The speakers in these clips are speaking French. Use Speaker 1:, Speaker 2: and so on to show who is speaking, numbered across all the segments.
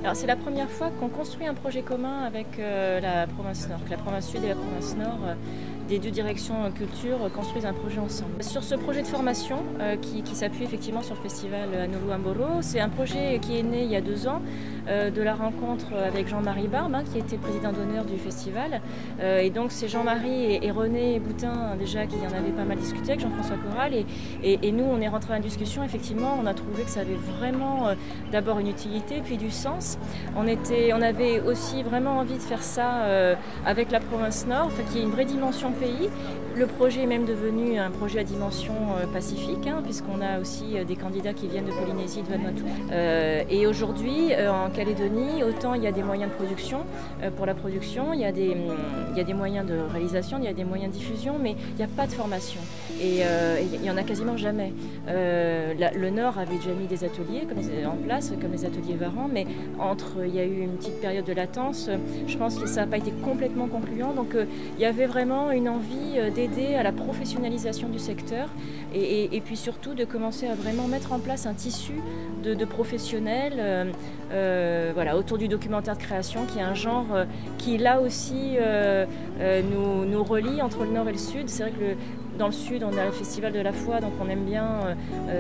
Speaker 1: Alors c'est la première fois qu'on construit un projet commun avec la province Nord, que la province Sud et la province Nord des deux directions culture construisent un projet ensemble. Sur ce projet de formation qui s'appuie effectivement sur le festival Anolu Ambolo, c'est un projet qui est né il y a 2 ans de la rencontre avec Jean-Marie Barbe, qui était président d'honneur du festival. Et donc c'est Jean-Marie et René Boutin déjà qui en avaient pas mal discuté avec Jean-François Corral et nous on est rentrés dans la discussion. Effectivement on a trouvé que ça avait vraiment d'abord une utilité puis du sens. On avait aussi vraiment envie de faire ça avec la province Nord, qui est une vraie dimension pays. Le projet est même devenu un projet à dimension pacifique, puisqu'on a aussi des candidats qui viennent de Polynésie, de Vanuatu. Et aujourd'hui, en Calédonie, autant il y a des moyens de production pour la production, il y a des moyens de réalisation, il y a des moyens de diffusion, mais il n'y a pas de formation. Et il n'y en a quasiment jamais. Le Nord avait déjà mis des ateliers en place, comme les ateliers Varan, mais il y a eu une petite période de latence. Je pense que ça n'a pas été complètement concluant. Donc il y avait vraiment une envie d'aider à la professionnalisation du secteur et puis surtout de commencer à vraiment mettre en place un tissu de professionnels autour du documentaire de création, qui est un genre qui là aussi nous relie entre le Nord et le Sud. C'est vrai que dans le Sud, on a le Festival de la Foi, donc on aime bien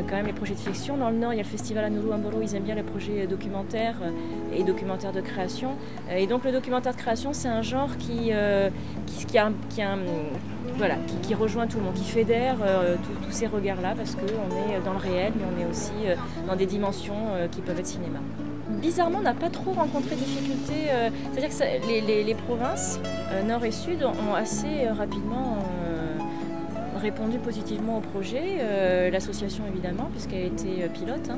Speaker 1: quand même les projets de fiction. Dans le Nord, il y a le Festival Anolu Ambolo, ils aiment bien les projets documentaires et documentaires de création. Et donc le documentaire de création, c'est un genre qui rejoint tout le monde, qui fédère tous ces regards-là, parce qu'on est dans le réel, mais on est aussi dans des dimensions qui peuvent être cinéma. Bizarrement, on n'a pas trop rencontré de difficultés. C'est-à-dire que les provinces, Nord et Sud, ont assez rapidement répondu positivement au projet, l'association évidemment, puisqu'elle a été pilote.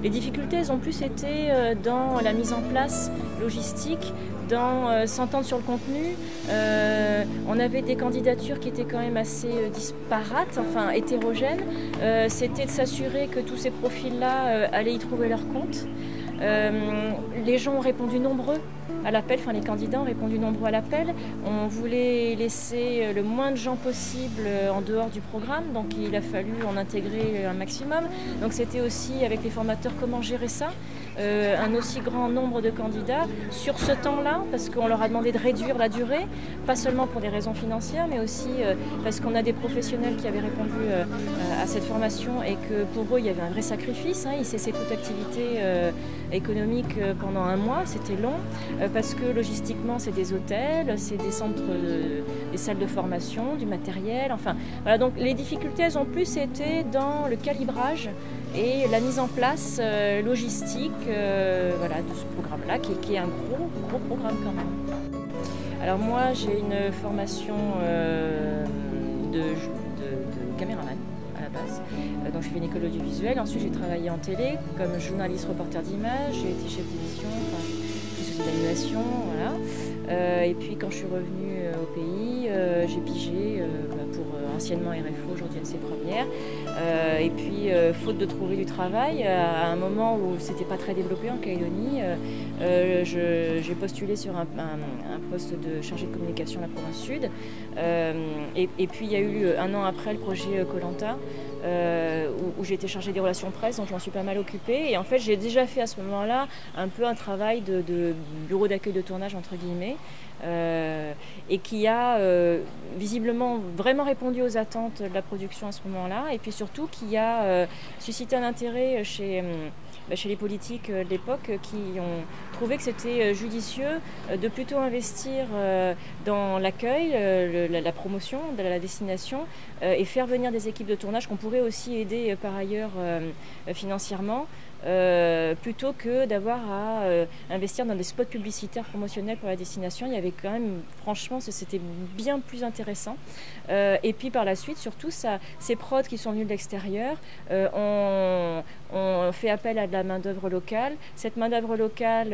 Speaker 1: Les difficultés, elles ont plus été dans la mise en place logistique, dans s'entendre sur le contenu. On avait des candidatures qui étaient quand même assez disparates, enfin hétérogènes. C'était de s'assurer que tous ces profils-là allaient y trouver leur compte. Les gens ont répondu nombreux à l'appel, les candidats ont répondu nombreux à l'appel. On voulait laisser le moins de gens possible en dehors du programme, donc il a fallu en intégrer un maximum. Donc c'était aussi avec les formateurs comment gérer ça, un aussi grand nombre de candidats sur ce temps-là, parce qu'on leur a demandé de réduire la durée, pas seulement pour des raisons financières, mais aussi parce qu'on a des professionnels qui avaient répondu à cette formation et que pour eux il y avait un vrai sacrifice. Ils cessaient toute activité économique pendant 1 mois, c'était long, parce que logistiquement c'est des hôtels, c'est des centres, des salles de formation, du matériel, voilà. Donc les difficultés elles ont plus été dans le calibrage et la mise en place logistique de ce programme-là, qui est un gros programme quand même. Alors moi j'ai une formation de caméraman à la base, donc j'ai fait une école audiovisuelle, ensuite j'ai travaillé en télé comme journaliste reporter d'image, j'ai été chef d'émission, d'animation, voilà. Et puis quand je suis revenue au pays, j'ai pigé pour anciennement RFO, aujourd'hui NC Première. Et puis faute de trouver du travail, à un moment où c'était pas très développé en Calédonie, j'ai postulé sur un poste de chargé de communication à la province Sud. Et puis il y a eu 1 an après le projet Koh-Lanta, où j'ai été chargée des relations presse, donc je m'en suis pas mal occupée. Et en fait, j'ai déjà fait à ce moment-là un peu un travail de bureau d'accueil de tournage, entre guillemets, et qui a visiblement vraiment répondu aux attentes de la production à ce moment-là, et puis surtout qui a suscité un intérêt chez les politiques de l'époque, qui ont trouvé que c'était judicieux de plutôt investir dans l'accueil, la promotion de la destination, et faire venir des équipes de tournage qu'on pourrait aussi aider par ailleurs financièrement, plutôt que d'avoir à investir dans des spots publicitaires promotionnels pour la destination. Il y avait quand même, franchement, c'était bien plus intéressant. Et puis par la suite, surtout, ces prods qui sont venus de l'extérieur ont fait appel à de la main-d'œuvre locale. Cette main-d'œuvre locale,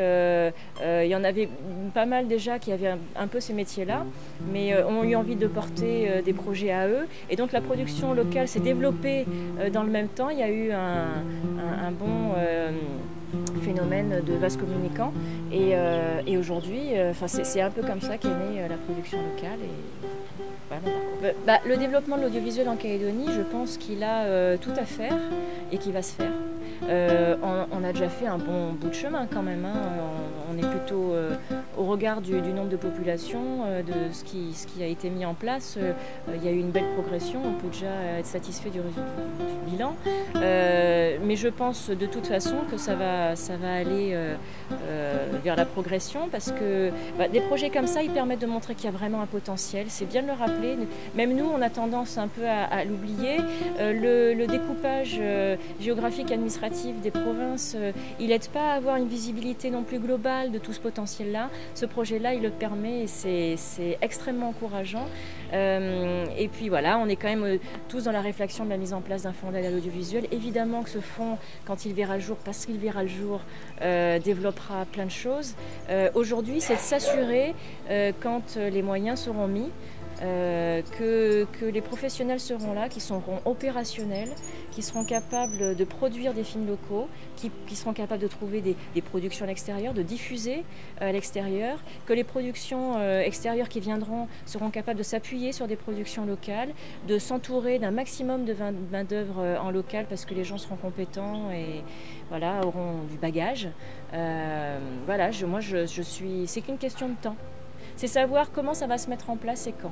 Speaker 1: il y en avait pas mal déjà qui avaient un peu ces métiers-là, mais ont eu envie de porter des projets à eux. Et donc la production locale s'est développée dans le même temps. Il y a eu un bon phénomène de vase communicant, et aujourd'hui c'est un peu comme ça qu'est née la production locale. Et voilà. Le développement de l'audiovisuel en Calédonie, je pense qu'il a tout à faire et qu'il va se faire. On a déjà fait un bon bout de chemin quand même, hein. On est plutôt au regard du nombre de population, de ce qui a été mis en place. Il y a eu une belle progression, on peut déjà être satisfait du bilan. Mais je pense de toute façon que ça va aller vers la progression, parce que des projets comme ça, ils permettent de montrer qu'il y a vraiment un potentiel. C'est bien de le rappeler. Même nous, on a tendance un peu à l'oublier. Le découpage géographique administratif des provinces, il n'aide pas à avoir une visibilité non plus globale de tout ce potentiel-là. Ce projet-là, il le permet, et c'est extrêmement encourageant. Et puis voilà, on est quand même tous dans la réflexion de la mise en place d'un fonds d'aide à l'audiovisuel. Évidemment que ce fonds, quand il verra le jour, parce qu'il verra le jour, développera plein de choses. Aujourd'hui, c'est de s'assurer, quand les moyens seront mis, que les professionnels seront là, qui seront opérationnels, qui seront capables de produire des films locaux, qui seront capables de trouver des productions à l'extérieur, de diffuser à l'extérieur, que les productions extérieures qui viendront seront capables de s'appuyer sur des productions locales, de s'entourer d'un maximum de main-d'œuvre en local, parce que les gens seront compétents et voilà, auront du bagage. Voilà, c'est qu'une question de temps. C'est savoir comment ça va se mettre en place et quand.